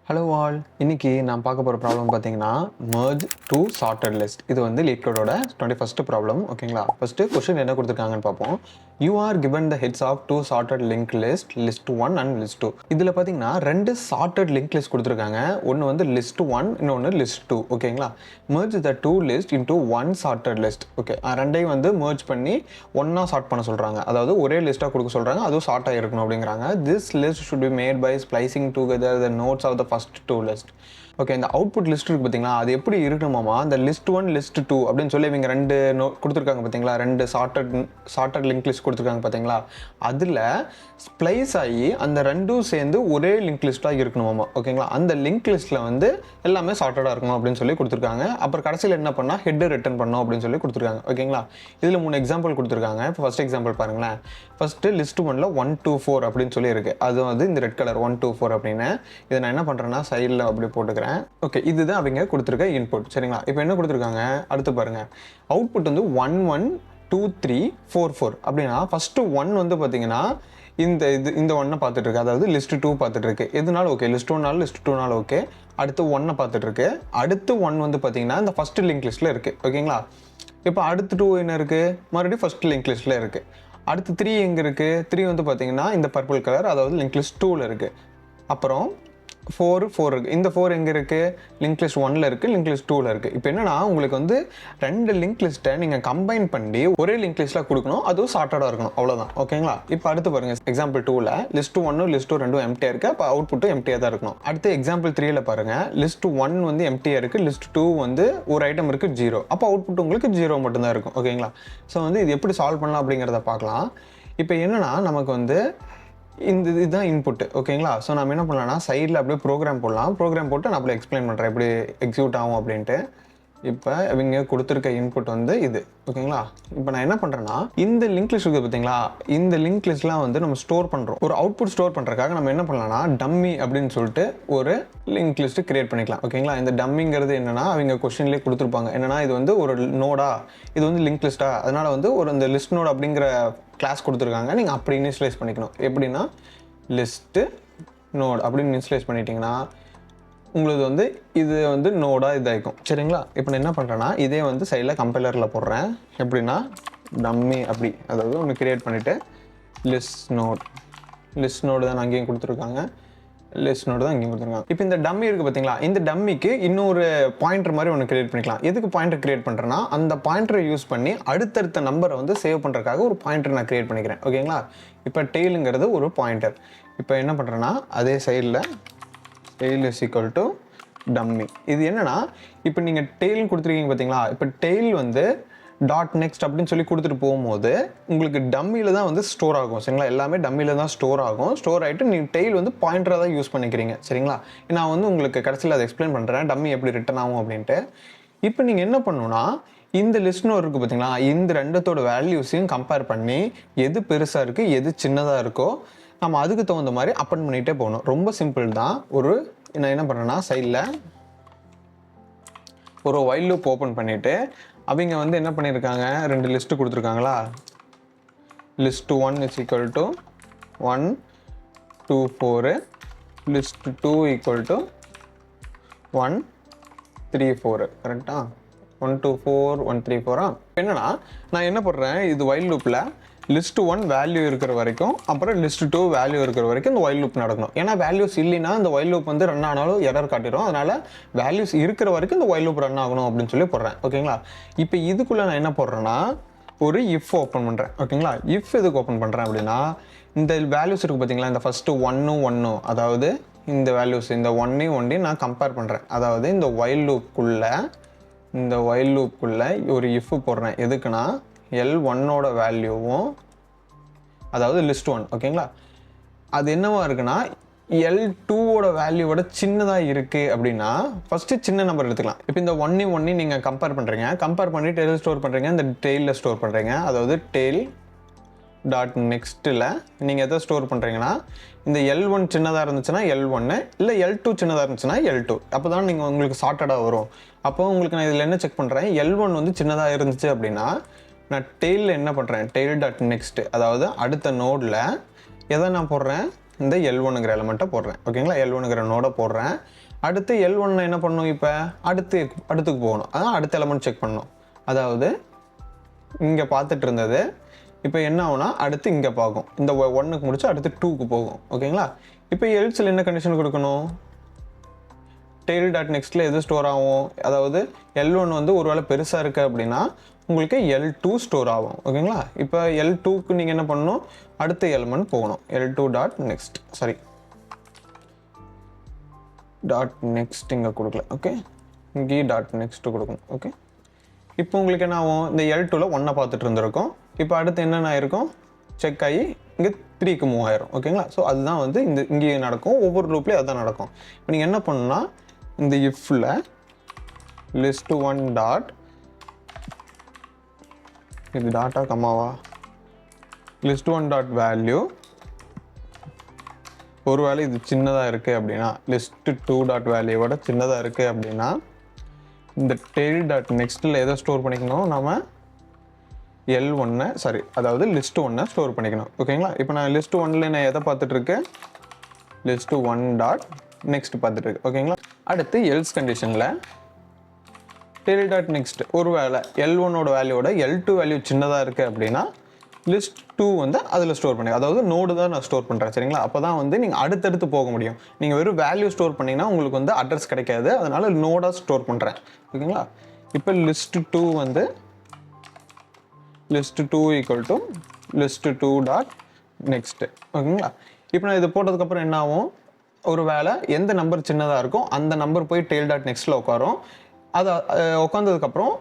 Hello all, இன்னைக்கு நான் பார்க்க போகிற ப்ராப்ளம் பார்த்தீங்கன்னா merge to sorted list. இது வந்து லீட் கோடோட 21st ப்ராப்ளம். ஓகேங்களா? ஃபஸ்ட்டு கொஸ்டின் என்ன கொடுத்துருக்காங்கன்னு பார்ப்போம். You are given the heads of two sorted linked list, list 1 and list 2. இதில் பார்த்தீங்கன்னா ரெண்டு sorted linked list கொடுத்துருக்காங்க. ஒன்று வந்து list 1, இன்னொன்று list 2. ஓகேங்களா? merge the two list into one sorted list. Okay, ரெண்டையும் வந்து merge பண்ணி ஒன்றா சார்ட் பண்ண சொல்கிறாங்க. அதாவது ஒரே லிஸ்ட்டாக கொடுக்க சொல்கிறாங்க, அதுவும் சார்ட் ஆகிருக்கணும் அப்படிங்கிறாங்க. This list should be made by splicing together the nodes of the first two list. Okay, இந்த அவுட்புட் லிஸ்ட் இருக்குது பார்த்தீங்களா, அது எப்படி இருக்கணுமாமா, அந்த லிஸ்ட் 1 லிஸ்ட் 2 அப்படின்னு சொல்லி இவங்க ரெண்டு கொடுத்துருக்காங்க பார்த்தீங்களா, ரெண்டு சார்ட்டட் லிங்க் லிஸ்ட் கொடுத்துருக்காங்க பார்த்தீங்களா, அதில் ஸ்ப்ளைஸ் ஆகி அந்த ரெண்டும் சேர்ந்து ஒரே லிங்க் லிஸ்ட்டாக இருக்கணுமாமா. ஓகேங்களா? அந்த லிங்க் லிஸ்ட்டில் வந்து எல்லாமே சார்ட்டடாக இருக்கணும் அப்படின்னு சொல்லி கொடுத்துருக்காங்க. அப்புறம் கடைசியில் என்ன பண்ணால் ஹெட்டு ரிட்டர்ன் பண்ணணும் அப்படின்னு சொல்லி கொடுத்துருக்காங்க. ஓகேங்களா? இதில் 3 எக்ஸாம்பிள் கொடுத்துருக்காங்க. இப்போ ஃபஸ்ட் எக்ஸாம்பிள் பாருங்களேன். ஃபஸ்ட்டு லிஸ்ட் 1ல் 1 2 4 அப்படின்னு சொல்லி இருக்குது. அது வந்து இந்த ரெட் கலர் 1 2 4 அப்படின்னு. இதை நான் என்ன பண்ணுறேன்னா சைடில் அப்படி போட்டுக்கிறேன். ஓகே, இதுதான் அவங்க கொடுத்துருக்க இன்புட். சரிங்களா? இப்போ என்ன கொடுத்துருக்காங்க, அடுத்து பாருங்க. அவுட்புட் வந்து 1 1 2 3 4 4 அப்படின்னா ஃபஸ்ட்டு 1 வந்து பார்த்தீங்கன்னா இந்த ஒன்னை பார்த்துட்டு இருக்கு, அதாவது லிஸ்ட் 2 பார்த்துட்டு இருக்கு. எதுனாலும் ஓகே, லிஸ்ட் 1நாலும் லிஸ்ட் 2நாலும் ஓகே. அடுத்து 1 பார்த்துட்டு இருக்கு. அடுத்து 1 வந்து பார்த்தீங்கன்னா இந்த ஃபர்ஸ்ட் லிங்க் லிஸ்ட்டில் இருக்குது. ஓகேங்களா? இப்போ அடுத்து 2 என்ன இருக்குது, மறுபடியும் ஃபர்ஸ்ட் லிங்க் லிஸ்ட்டில் இருக்குது. அடுத்து 3 எங்கே இருக்குது, 3 வந்து பார்த்தீங்கன்னா இந்த பர்பிள் கலர், அதாவது லிங்க் லிஸ்ட் 2ல் இருக்குது. அப்புறம் 4 இருக்குது. இந்த 4 எங்கே இருக்குது, லிங்க் லிஸ்ட் 1ல் இருக்குது, லிங்க் லிஸ்ட் 2ல் இருக்குது. இப்போ என்னன்னா உங்களுக்கு வந்து ரெண்டு லிங்க் லிஸ்ட்டை நீங்கள் கம்பைன் பண்ணி ஒரே லிங்க் லிஸ்ட்டில் கொடுக்கணும், அதுவும் சார்ட்டடாக இருக்கணும். அவ்வளோதான். ஓகேங்களா? இப்போ அடுத்து பாருங்கள், எக்ஸாம்பிள் 2ல் லிஸ்ட் 1 லிஸ்ட் 2 ரெண்டும் எம்டியாக இருக்குது. அப்போ அவுட்புட்டும் எம்டியாக தான் இருக்கணும். அடுத்து எக்ஸாம்பிள் 3ல் பாருங்கள், லிஸ்ட் 1 வந்து எம்டியாக இருக்குது, லிஸ்ட் 2 வந்து ஒரு ஐட்டம் இருக்குது 0. அப்போ அவுட்புட் உங்களுக்கு 0 மட்டும்தான் இருக்கும். ஓகேங்களா? ஸோ வந்து இது எப்படி சால்வ் பண்ணலாம் அப்படிங்கிறத பார்க்கலாம். இப்போ என்னன்னா நமக்கு வந்து இதுதான் இன்புட்டு. ஓகேங்களா? ஸோ நம்ம என்ன பண்ணலாம்னா சைடில் அப்படியே ப்ரோக்ராம் போடலாம். ப்ரோக்ராம் போட்டு நான் அப்படியே எக்ஸ்பிளைன் பண்ணுறேன் எப்படி எக்ஸிக்யூட் ஆகும் அப்படின்ட்டு. இப்போ இவங்க கொடுத்துருக்க இன்புட் வந்து இது. ஓகேங்களா? இப்போ நான் என்ன பண்ணுறேன்னா இந்த லிங்க் லிஸ்ட் இருக்குது பார்த்தீங்களா, இந்த லிங்க் லிஸ்ட்லாம் வந்து நம்ம ஸ்டோர் பண்ணுறோம். ஒரு அவுட்புட் ஸ்டோர் பண்ணுறதுக்காக நம்ம என்ன பண்ணலாம்னா டம்மி அப்படின்னு சொல்லிட்டு ஒரு லிங்க் லிஸ்ட்டு கிரியேட் பண்ணிக்கலாம். ஓகேங்களா? இந்த டம்மிங்கிறது என்னன்னா அவங்க கொஸ்டின்லேயே கொடுத்துருப்பாங்க. என்னன்னா இது வந்து ஒரு நோடா, இது வந்து லிங்க் லிஸ்ட்டா, அதனால் வந்து ஒரு இந்த லிஸ்ட் நோட் அப்படிங்கிற கிளாஸ் கொடுத்துருக்காங்க. நீங்கள் அப்படி இனிஷியலைஸ் பண்ணிக்கணும். எப்படின்னா லிஸ்ட்டு நோட் அப்படின்னு இனிஷியலைஸ் பண்ணிட்டீங்கன்னா உங்களுக்கு வந்து இது வந்து நோடாக இதாகிக்கும். சரிங்களா? இப்போ நான் என்ன பண்ணுறேன்னா இதே வந்து சைடில் கம்பைலரில் போடுறேன். எப்படின்னா டம்மி அப்படி, அதாவது ஒன்று கிரியேட் பண்ணிவிட்டு லிஸ்ட் நோடு தான் அங்கேயும் கொடுத்துருக்காங்க, லிஸ்ட் நோடு தான் இங்கேயும் கொடுத்துருக்காங்க. இப்போ இந்த டம்மி இருக்குது பார்த்தீங்களா, இந்த டம்மிக்கு இன்னொரு பாயிண்டர் மாதிரி ஒன்று கிரியேட் பண்ணிக்கலாம். எதுக்கு பாயிண்டர் கிரியேட் பண்ணுறேன்னா அந்த பாயிண்டரை யூஸ் பண்ணி அடுத்தடுத்த நம்பரை வந்து சேவ் பண்ணுறதுக்காக ஒரு பாயிண்டர் நான் கிரியேட் பண்ணிக்கிறேன். ஓகேங்களா? இப்போ டெய்லுங்கிறது ஒரு பாயிண்டர். இப்போ என்ன பண்ணுறேன்னா அதே சைடில் tail is equal to dummy. இது என்னன்னா இப்போ நீங்கள் டெய்ல்னு கொடுத்துருக்கீங்க பார்த்தீங்களா, இப்போ டெய்ல் வந்து டாட் நெக்ஸ்ட் அப்படின்னு சொல்லி கொடுத்துட்டு போகும்போது உங்களுக்கு டம்மியில் தான் வந்து ஸ்டோர் ஆகும். சரிங்களா? எல்லாமே டம்மியில் தான் ஸ்டோர் ஆகும். ஸ்டோர் ஆகிட்டு நீங்கள் டெய்ல் வந்து பாயிண்டராக தான் யூஸ் பண்ணிக்கிறீங்க. சரிங்களா? நான் வந்து உங்களுக்கு கடைசியில் அதை எக்ஸ்பிளைன் பண்ணுறேன் டம்மி எப்படி ரிட்டர்ன் ஆகும் அப்படின்ட்டு. இப்போ நீங்கள் என்ன பண்ணணும்னா இந்த லிஸ்ட் நோட் இருக்குது பார்த்தீங்களா, இந்த ரெண்டத்தோட வேல்யூஸையும் கம்பேர் பண்ணி எது பெருசாக இருக்குது எது சின்னதாக இருக்கோ நம்ம அதுக்கு தகுந்த மாதிரி அப்பன் பண்ணிகிட்டே போகணும். ரொம்ப சிம்பிள் தான். நான் என்ன பண்ணுறேன்னா சைடில் ஒரு வைல் லூப் ஓப்பன் பண்ணிவிட்டு அவங்க வந்து என்ன பண்ணியிருக்காங்க, ரெண்டு லிஸ்ட்டு கொடுத்துருக்காங்களா, list 1 is equal to 1 2 4, list 2 equal to 1 3 4. கரெக்டா? 1 2 4 1 3 4. என்னன்னா நான் என்ன பண்ணுறேன், இது வைல் லூப்பில் லிஸ்ட் 1 வேல்யூ இருக்கிற வரைக்கும், அப்புறம் லிஸ்ட் 2 வேல்யூ இருக்கிற வரைக்கும் இந்த வைல் லூப் நடக்கணும். ஏன்னா வேல்யூஸ் இல்லைன்னா இந்த வைல் லூப் வந்து ரன் ஆனாலும் எரர் காட்டிடும். அதனால் வேல்யூஸ் இருக்கிற வரைக்கும் இந்த வைல் லூப் ரன் ஆகணும் அப்படின்னு சொல்லி போடுறேன். ஓகேங்களா? இப்போ இதுக்குள்ளே நான் என்ன போடுறேன்னா ஒரு இஃப் ஓப்பன் பண்ணுறேன். ஓகேங்களா? இஃப் எதுக்கு ஓப்பன் பண்ணுறேன் அப்படின்னா இந்த வேல்யூஸ் இருக்குது பார்த்தீங்களா, இந்த ஃபஸ்ட்டு 1 அதாவது இந்த வேல்யூஸ் இந்த 1 நான் கம்பேர் பண்ணுறேன். அதாவது இந்த வைல் லூப்புக்குள்ளே ஒரு இஃப் போடுறேன். எதுக்குன்னா L1ஓட வேல்யூவும், அதாவது லிஸ்ட் 1 ஓகேங்களா, அது என்னவா இருக்குன்னா L2ஓட வேல்யூவோட சின்னதாக இருக்குது அப்படின்னா ஃபஸ்ட்டு சின்ன நம்பர் எடுத்துக்கலாம். இப்போ இந்த 1 நீங்கள் கம்பேர் பண்ணுறீங்க, கம்பேர் பண்ணி டெய்ல் ஸ்டோர் பண்ணுறீங்க, இந்த டெய்லில் ஸ்டோர் பண்ணுறீங்க. அதாவது டெய்ல் டாட் நெக்ஸ்ட்டில் நீங்கள் எதை ஸ்டோர் பண்ணுறீங்கன்னா இந்த L1 சின்னதாக இருந்துச்சுன்னா L1, இல்லை L2 சின்னதாக இருந்துச்சுன்னா L2. அப்போ தான் நீங்கள் உங்களுக்கு சார்ட்டடாக வரும். அப்போ உங்களுக்கு நான் இதில் என்ன செக் பண்ணுறேன், L1 வந்து சின்னதாக இருந்துச்சு அப்படின்னா நான் டெய்லில் என்ன பண்ணுறேன், டெய்ல் டாட் நெக்ஸ்ட், அதாவது அடுத்த நோடில் எதை நான் போடுறேன், இந்த L1ங்கிற எலமெண்ட்டை போடுறேன். ஓகேங்களா, L1ங்கிற நோடை போடுறேன். அடுத்து L1 என்ன பண்ணணும், இப்போ அடுத்துக்கு போகணும். அதான் அடுத்த எலமெண்ட் செக் பண்ணணும். அதாவது இங்கே பார்த்துட்டு இருந்தது இப்போ என்ன ஆகும்னா அடுத்து இங்கே பார்க்கும். இந்த 1க்கு முடிச்சு அடுத்து 2க்கு போகும். ஓகேங்களா, இப்போ எல்ஸில் என்ன கண்டிஷன் கொடுக்கணும், டெய்ல் டாட் நெக்ஸ்ட்டில் எது ஸ்டோர் ஆகும், அதாவது L1 வந்து ஒரு வேளை பெருசாக இருக்குது அப்படின்னா உங்களுக்கு L2 ஸ்டோர் ஆகும். ஓகேங்களா, இப்போ L2க்கு நீங்கள் என்ன பண்ணணும், அடுத்த எலிமெண்ட் போகணும். L2 dot next dot next இங்கே கொடுக்கல. ஓகே, இங்கே டாட் நெக்ஸ்ட் கொடுக்கணும். ஓகே, இப்போ உங்களுக்கு என்ன ஆகும், இந்த L2ல் 1 பார்த்துட்டு இருந்திருக்கும். இப்போ அடுத்து என்னென்ன ஆயிருக்கும், செக் ஆகி இங்கே 3க்கு மூவ் ஆயிரும். ஓகேங்களா, ஸோ அதுதான் வந்து இங்கே நடக்கும். ஒவ்வொரு லூப்லேயும் அதுதான் நடக்கும். இப்போ நீங்கள் என்ன பண்ணணும்னா இந்த இஃப்ல list1 டாட், இது டாட்டா கம்மாவா, list1 டாட் வேல்யூ, ஒருவேளை இது சின்னதாக இருக்குது அப்படின்னா list2 டாட் வேல்யூவோட சின்னதாக இருக்குது அப்படின்னா இந்த டெய்ல் டாட் நெக்ஸ்ட்டில் எதை ஸ்டோர் பண்ணிக்கணும், நம்ம L1 அதாவது list1 ஸ்டோர் பண்ணிக்கணும். ஓகேங்களா, இப்போ நான் list1ல் நான் எதை பார்த்துட்ருக்கேன், list1 டாட் நெக்ஸ்ட் பார்த்துட்ருக்கு. ஓகேங்களா, அடுத்து எல்ஸ் கண்டிஷனில் டெய்ல் டாட் நெக்ஸ்ட் ஒருவேளை L1ஓட வேல்யூவோட L2 வேல்யூ சின்னதாக இருக்குது அப்படின்னா list2 வந்து அதில் ஸ்டோர் பண்ணி, அதாவது நோடு தான் நான் ஸ்டோர் பண்ணுறேன். சரிங்களா, அப்போ தான் வந்து நீங்கள் அடுத்தடுத்து போக முடியும். நீங்கள் வெறும் வேல்யூ ஸ்டோர் பண்ணிங்கன்னா உங்களுக்கு வந்து அட்ரஸ் கிடைக்காது. அதனால் நோடாக ஸ்டோர் பண்ணுறேன். ஓகேங்களா, இப்போ list2 வந்து list2 equal to list2 dot next. ஓகேங்களா, இப்போ நான் இது போட்டதுக்கப்புறம் என்ன ஆகும், ஒரு வேளை எந்த நம்பர் சின்னதாக இருக்கும் அந்த நம்பர் போய் டெய்ல் டாட் நெக்ஸ்ட்டில் உட்காரும். அது உட்காந்ததுக்கப்புறம்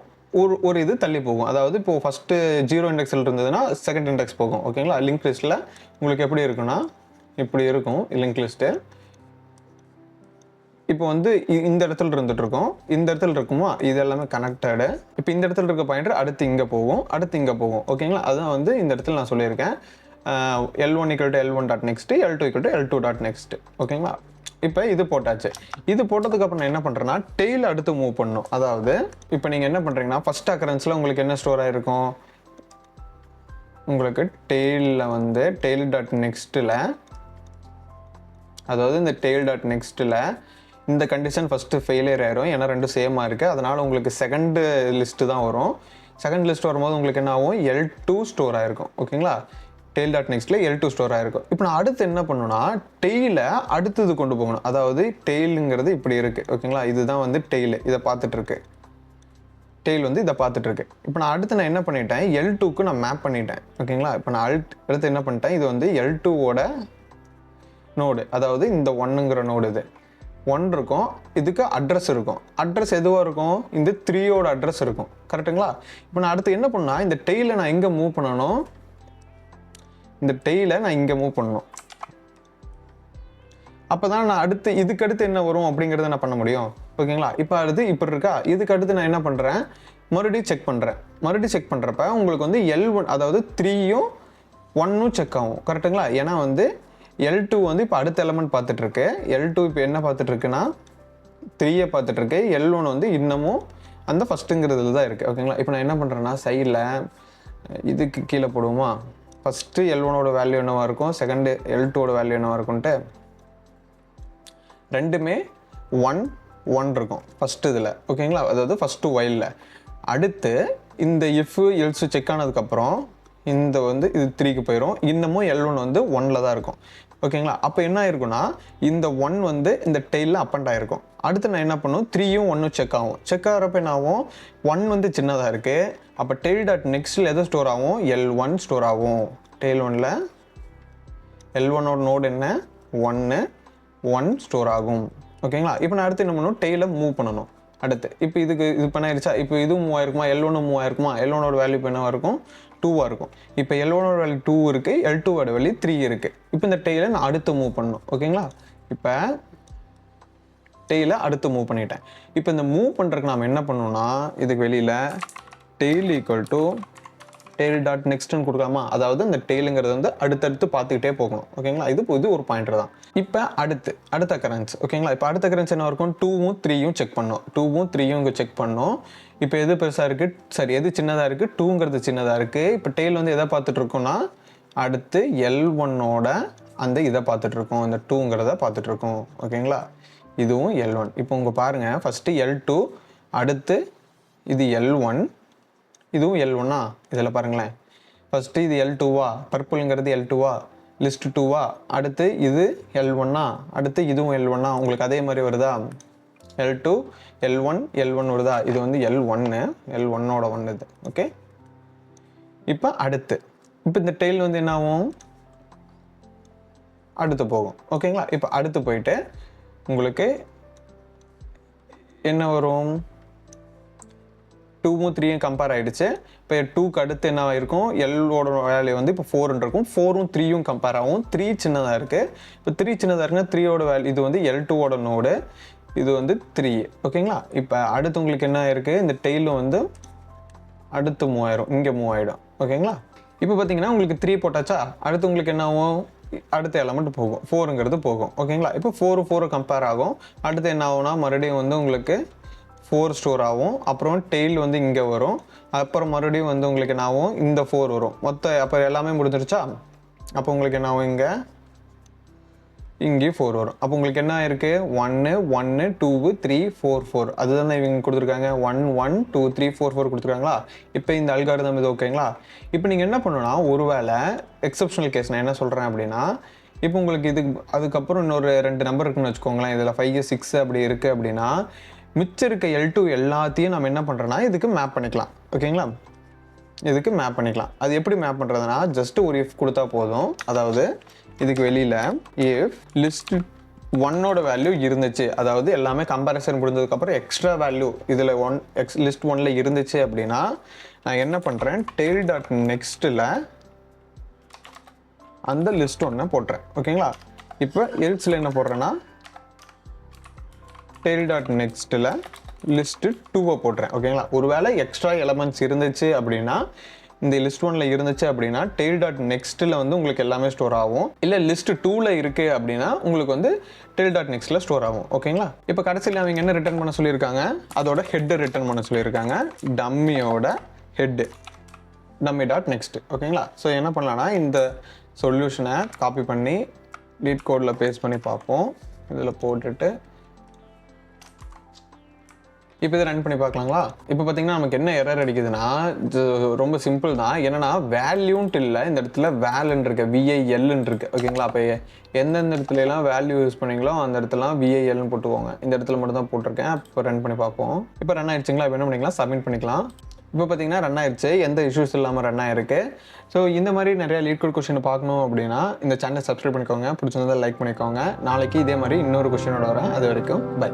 ஒரு இது தள்ளி போகும். அதாவது இப்போது ஃபஸ்ட்டு 0 இண்டெக்ஸில் இருந்ததுன்னா செகண்ட் இண்டெக்ஸ் போகும். ஓகேங்களா, லிங்க் லிஸ்ட்டில் உங்களுக்கு எப்படி இருக்குன்னா இப்படி இருக்கும் லிங்க் லிஸ்ட்டு. இப்போ வந்து இந்த இடத்துல இருந்துகிட்ருக்கோம், இந்த இடத்துல இருக்குமா, இது எல்லாமே கனெக்டடு. இப்போ இந்த இடத்துல இருக்க பாயிண்டர் அடுத்து இங்கே போகும், அடுத்து இங்கே போகும். ஓகேங்களா, அதுதான் வந்து இந்த இடத்துல நான் சொல்லியிருக்கேன். L1 equal to L1 dot next, L2 equal to L2 dot next. ஓகேங்களா, இப்போ இது போட்டாச்சு. இது போட்டதுக்கப்புறம் நான் என்ன பண்ணுறேன்னா டெய்ல் அடுத்து மூவ் பண்ணணும். அதாவது இப்போ நீங்கள் என்ன பண்ணுறீங்கன்னா ஃபஸ்ட் அக்கரன்ஸில் உங்களுக்கு என்ன ஸ்டோர் ஆகிருக்கும், உங்களுக்கு டெய்லில் வந்து டெய்ல் டாட் நெக்ஸ்ட்டில், அதாவது இந்த டெய்ல் டாட் நெக்ஸ்ட்டில் இந்த கண்டிஷன் ஃபஸ்ட்டு ஃபெயிலியர் ஆயிரும். ஏன்னா ரெண்டும் சேமாக இருக்குது. அதனால் உங்களுக்கு செகண்டு லிஸ்ட்டு தான் வரும். செகண்ட் லிஸ்ட் வரும்போது உங்களுக்கு என்ன ஆகும், L2 ஸ்டோர் ஆகிருக்கும். ஓகேங்களா, டெய்ல் டாட் நெக்ஸ்ட்டில் L2 ஸ்டோர் ஆகிருக்கும். இப்போ நான் அடுத்து என்ன பண்ணணும்னா டெய்லை அடுத்தது கொண்டு போகணும். அதாவது டெய்லுங்கிறது இப்படி இருக்குது. ஓகேங்களா, இதுதான் வந்து டெய்லு, இதை பார்த்துட்ருக்கு. டெய்ல் வந்து இதை பார்த்துட்ருக்கு. இப்போ நான் அடுத்து நான் என்ன பண்ணிட்டேன், L2க்கு நான் மேப் பண்ணிட்டேன். ஓகேங்களா, இப்போ நான் அடுத்து என்ன பண்ணிட்டேன், இது வந்து L2ஓட நோடு, அதாவது இந்த 1ங்கிற நோடு, இது 1 இருக்கும், இதுக்கு அட்ரஸ் இருக்கும். அட்ரஸ் எதுவாக இருக்கும், இந்த 3ஓட அட்ரஸ் இருக்கும். கரெக்டுங்களா, இப்போ நான் அடுத்து என்ன பண்ணால் இந்த டெய்லை நான் எங்கே மூவ் பண்ணணும், இந்த டெய்லை நான் இங்கே மூவ் பண்ணணும். அப்போ தான் நான் இதுக்கு அடுத்து என்ன வரும் அப்படிங்கிறத நான் பண்ண முடியும். ஓகேங்களா, இப்போ அடுத்து இப்படி இருக்கா, இதுக்கு அடுத்து நான் என்ன பண்ணுறேன், மறுபடியும் செக் பண்ணுறேன். மறுபடியும் செக் பண்ணுறப்ப உங்களுக்கு வந்து L1, அதாவது 3யும் 1ம் செக் ஆகும். கரெக்டுங்களா, ஏன்னா வந்து L2 வந்து இப்போ அடுத்த எலமெண்ட் பார்த்துட்ருக்கு. L2 இப்போ என்ன பார்த்துட்ருக்குன்னா 3யை பார்த்துட்ருக்கு. L1 வந்து இன்னமும் அந்த ஃபஸ்ட்டுங்கிறதுல தான் இருக்குது. ஓகேங்களா, இப்போ நான் என்ன பண்ணுறேன்னா சைடில் இதுக்கு கீழே போடுவோமா, ஃபஸ்ட்டு L1ஓட வேல்யூ என்னவாக இருக்கும், செகண்டு L2ஓட வேல்யூ என்னவாக இருக்கும்ன்ட்டு ரெண்டுமே 1 இருக்கும் ஃபஸ்ட்டு இதில். ஓகேங்களா, அதாவது ஃபஸ்ட்டு ஒயிலில். அடுத்து இந்த இஃப் எல்ஸ் செக் ஆனதுக்கப்புறம் இந்த வந்து இது 3க்கு போயிடும். இன்னமும் L1 வந்து 1ல் தான் இருக்கும். ஓகேங்களா, அப்போ என்ன ஆயிருக்குன்னா இந்த 1 வந்து இந்த டெய்லில் அப்பண்ட் ஆகிருக்கும். அடுத்து நான் என்ன பண்ணும், 3யும் 1ம் செக் ஆகும். செக் ஆகிறப்ப என்ன ஆகும், 1 வந்து சின்னதாக இருக்குது. அப்போ டெய்ல் டாட் நெக்ஸ்ட்டில் எது ஸ்டோர் ஆகும், L1 ஸ்டோர் ஆகும். டெய்ல் 1ல் L1ஓட நோடு என்ன, 1 ஸ்டோர் ஆகும். ஓகேங்களா, இப்போ நான் அடுத்து என்ன பண்ணணும், டெய்லை மூவ் பண்ணணும். அடுத்து இப்போ இது பண்ணாயிருச்சா, இப்போ இதுவும் மூவ் ஆயிருக்குமா, L1 மூவ் ஆயிருக்குமா, L1ஓட வேல்யூ இப்போ என்னவாக இருக்கும், 2ஆக இருக்கும். இப்போ L1ஓட வேல்யூ 2 இருக்குது, L2ஓட வேல்யூ 3 இருக்குது. இப்போ இந்த டெய்லை நான் அடுத்து மூவ் பண்ணணும். ஓகேங்களா, இப்போ டெய்லை அடுத்து மூவ் பண்ணிட்டேன். இப்போ இந்த மூவ் பண்ணுறதுக்கு நாம் என்ன பண்ணணும்னா இதுக்கு வெளியில் tail equal to tail dot நெக்ஸ்ட்னு கொடுக்கலாமா, அதாவது இந்த டெய்லுங்கிறது வந்து அடுத்தடுத்து பார்த்துக்கிட்டே போகணும். ஓகேங்களா, இது ஒரு பாயிண்டர் தான். இப்போ அடுத்த அக்கரன்ஸ். ஓகேங்களா, இப்போ அடுத்த அக்கரன்ஸ் என்ன இருக்கும், 2வும் 3யும் செக் பண்ணணும். 2வும் 3யும் இங்கே செக் பண்ணணும். இப்போ எது பெருசாக இருக்குது, எது சின்னதாக இருக்குது, 2ங்கிறது சின்னதாக இருக்குது. இப்போ டெய்ல் வந்து எதை பார்த்துட்டு இருக்கோம்னா அடுத்து L1ஓட அந்த இதை பார்த்துட்ருக்கோம், இந்த 2ங்கிறத பார்த்துட்ருக்கோம். ஓகேங்களா? இதுவும் L1. இப்போ உங்க பாருங்கள், ஃபஸ்ட்டு L2, அடுத்து இது L1, இதுவும் L1. இதில் பாருங்களேன், ஃபஸ்ட்டு இது L2வா, பர்பிள்ங்கிறது L2வா, லிஸ்ட் 2வா, அடுத்து இது L1, அடுத்து இதுவும் L1. உங்களுக்கு அதே மாதிரி வருதா? L2, L1, L1 வருதா? இது வந்து L1, L1ஓட 1 இது. ஓகே, இப்போ அடுத்து இப்போ இந்த டெயில் வந்து என்ன ஆகும்? அடுத்து போகும். ஓகேங்களா? இப்போ அடுத்து போயிட்டு உங்களுக்கு என்ன வரும்? 2ம் 3யும் கம்பேர் ஆகிடுச்சு. இப்போ 2க்கு அடுத்து என்ன ஆகிருக்கும்? Lஓட வேல்யூ வந்து இப்போ 4 இருக்கும். 4ம் 3யும் கம்பேர் ஆகும். 3 சின்னதாக இருக்குது. இப்போ 3 சின்னதாக இருக்குன்னா 3ஓட வேல்யூ, இது வந்து L2ஓட நோடு, இது வந்து 3. ஓகேங்களா? இப்போ அடுத்து உங்களுக்கு என்ன இருக்குது? இந்த டெயிலும் வந்து அடுத்து மூவ் ஆயிரும், இங்கே மூவ் ஆகிடும். ஓகேங்களா? இப்போ பார்த்தீங்கன்னா உங்களுக்கு 3 போட்டாச்சா? அடுத்து உங்களுக்கு என்ன ஆகும்? அடுத்த எலமெண்ட் போகும், 4ங்கிறது போகும். ஓகேங்களா? இப்போ 4 கம்பேர் ஆகும். அடுத்து என்ன ஆகும்னா மறுபடியும் வந்து உங்களுக்கு 4 ஸ்டோர் ஆகும். அப்புறம் டெயில் வந்து இங்கே வரும். அப்புறம் மறுபடியும் வந்து உங்களுக்கு என்ன ஆகும்? இந்த 4 வரும். மொத்தம் அப்போ எல்லாமே முடிஞ்சிருச்சா? அப்போ உங்களுக்கு என்ன ஆகும்? இங்கே 4 வரும். அப்போ உங்களுக்கு என்ன இருக்குது? 1 1 2 3 4 4. அதுதானே இவங்க கொடுத்துருக்காங்க. 1 1 2 3 4 4 கொடுத்துருக்காங்களா? இப்போ இந்த அல்காரிதம் இது ஓகேங்களா? இப்போ நீங்கள் என்ன பண்ணணும்னா, ஒருவேளை எக்ஸப்ஷனல் கேஸ் நான் என்ன சொல்கிறேன் அப்படின்னா, இப்போ உங்களுக்கு அதுக்கப்புறம் இன்னொரு 2 நம்பர் இருக்குன்னு வச்சுக்கோங்களேன். இதில் 5 6 அப்படி இருக்குது அப்படின்னா, மிச்சம் இருக்க L2 எல்லாத்தையும் நம்ம என்ன பண்ணுறோன்னா இதுக்கு மேப் பண்ணிக்கலாம். ஓகேங்களா? இதுக்கு மேப் பண்ணிக்கலாம். அது எப்படி மேப் பண்ணுறதுனா, ஜஸ்ட் ஒரு இஃப் கொடுத்தா போதும். அதாவது இதுக்கு வெளியில் இஃப் லிஸ்ட் 1ஓட வேல்யூ இருந்துச்சு, அதாவது எல்லாமே கம்பேரிசன் முடிஞ்சதுக்கப்புறம் எக்ஸ்ட்ரா வேல்யூ இதில் லிஸ்ட் 1ல் இருந்துச்சு அப்படின்னா, நான் என்ன பண்ணுறேன்? டெயில் டாட் நெக்ஸ்ட்டில் அந்த லிஸ்ட் 1 போட்டுறேன். ஓகேங்களா? இப்போ எல்ஸில் என்ன போடுறேன்னா, டெயில் டாட் நெக்ஸ்ட்டில் லிஸ்ட்டு 2 போட்டுறேன். ஓகேங்களா? ஒருவேளை எக்ஸ்ட்ரா எலமெண்ட்ஸ் இருந்துச்சு அப்படின்னா, இந்த லிஸ்ட் 1ல் இருந்துச்சு அப்படின்னா டெயில் டாட் நெக்ஸ்ட்டில் வந்து உங்களுக்கு எல்லாமே ஸ்டோர் ஆகும். இல்லை லிஸ்ட் 2ல் இருக்குது அப்படின்னா உங்களுக்கு வந்து டெயில் டாட் நெக்ஸ்ட்டில் ஸ்டோர் ஆகும். ஓகேங்களா? இப்போ கடைசியில் அவங்க என்ன ரிட்டர்ன் பண்ண சொல்லியிருக்காங்க? அதோட ஹெட்டு ரிட்டர்ன் பண்ண சொல்லியிருக்காங்க. டம்மியோட ஹெட்டு, டம்மி டாட் நெக்ஸ்ட். ஓகேங்களா? ஸோ என்ன பண்ணலான்னா, இந்த சொல்யூஷனை காப்பி பண்ணி லீட் கோடில் பேஸ்ட் பண்ணி பார்ப்போம். இதில் போட்டுட்டு இப்போ இதை ரன் பண்ணி பார்க்கலாங்களா? இப்போ பார்த்தீங்கன்னா நமக்கு என்ன எரர் அடிக்குதுன்னா, ரொம்ப சிம்பிள் தான். என்னன்னா வேல்யூன்ட்டு இல்லை, இந்த இடத்துல வேல்ன்னு இருக்கு, VILன்னு இருக்கு. ஓகேங்களா? அப்போ எந்தெந்த இடத்துலலாம் வேல்யூ யூஸ் பண்ணீங்களோ அந்த இடத்துலாம் VILன்னு போட்டுக்கோங்க. இந்த இடத்துல மட்டும் தான் போட்டிருக்கேன். இப்போ ரன் பண்ணி பார்ப்போம். இப்போ ரன் ஆயிடுச்சுங்களா? இப்போ என்ன பண்ணிக்கலாம்? சப்மிட் பண்ணிக்கலாம். இப்போ பார்த்தீங்கன்னா ரன் ஆயிடுச்சு, எந்த இஷ்யூஸ் இல்லாமல் ரன் ஆயிருக்கு. ஸோ இந்த மாதிரி நிறைய லீட் கோட் கொஸ்டின் பார்க்கணும் அப்படின்னா இந்த சேனலை சப்ஸ்கிரைப் பண்ணிக்கோங்க. பிடிச்சிருந்தா லைக் பண்ணிக்கோங்க. நாளைக்கு இதே மாதிரி இன்னொரு கொஸ்டினோட வரேன். அது வரைக்கும் பை.